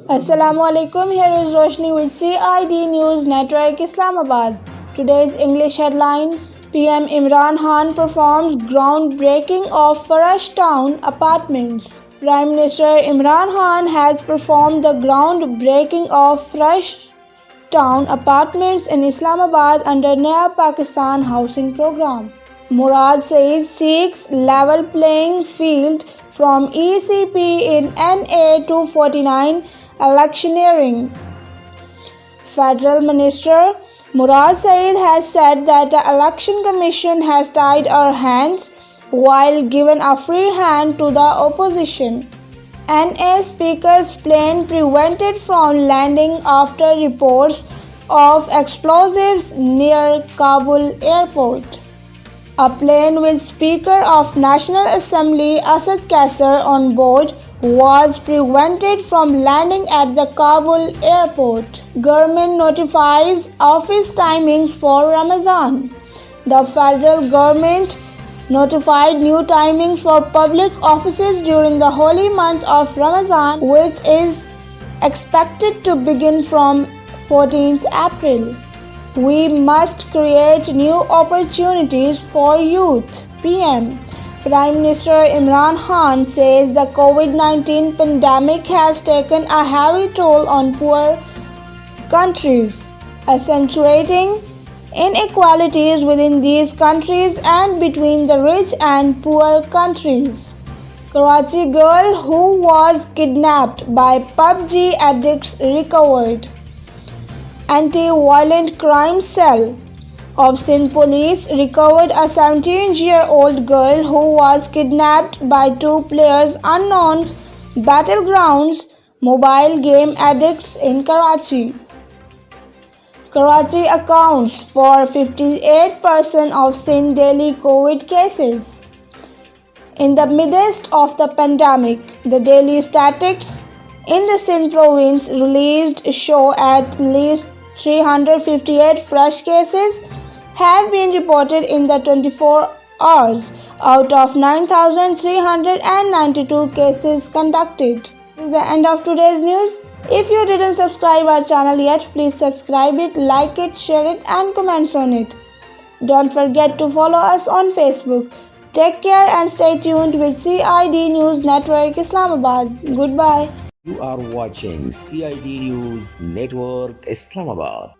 Assalamualaikum. Here is Roshni with CID News Network Islamabad. Today's English headlines: PM Imran Khan performs groundbreaking of Farash Town apartments. Prime Minister Imran Khan has performed the groundbreaking of Farash Town apartments in Islamabad under Naya Pakistan housing program. Murad Saeed seeks level playing field from ECP in NA 249 electioneering. Federal Minister Murad Saeed has said that the Election Commission has tied our hands while given a free hand to the opposition. NA Speaker's plane prevented from landing after reports of explosives near Kabul airport. A plane with Speaker of National Assembly Asad Kaisar on board was prevented from landing at the Kabul airport. Government notifies office timings for Ramadan. The federal government notified new timings for public offices during the holy month of Ramadan, which is expected to begin from 14th April. We must create new opportunities for youth. PM Prime Minister Imran Khan says the COVID-19 pandemic has taken a heavy toll on poor countries, accentuating inequalities within these countries and between the rich and poor countries. Karachi girl who was kidnapped by PUBG addicts recovered. Anti-Violent Crime Cell of Sindh Police recovered a 17-year-old girl who was kidnapped by two players unknown's Battlegrounds mobile game addicts in Karachi. Karachi accounts for 58% of Sindh daily COVID cases. In the midst of the pandemic, the daily statistics in the Sindh province released show at least 358 fresh cases have been reported in the 24 hours out of 9,392 cases conducted. This is the end of today's news. If you didn't subscribe our channel yet, please subscribe it, like it, share it and comments on it. Don't forget to follow us on Facebook. Take care and stay tuned with CID News Network Islamabad. Goodbye. You are watching CID News Network Islamabad.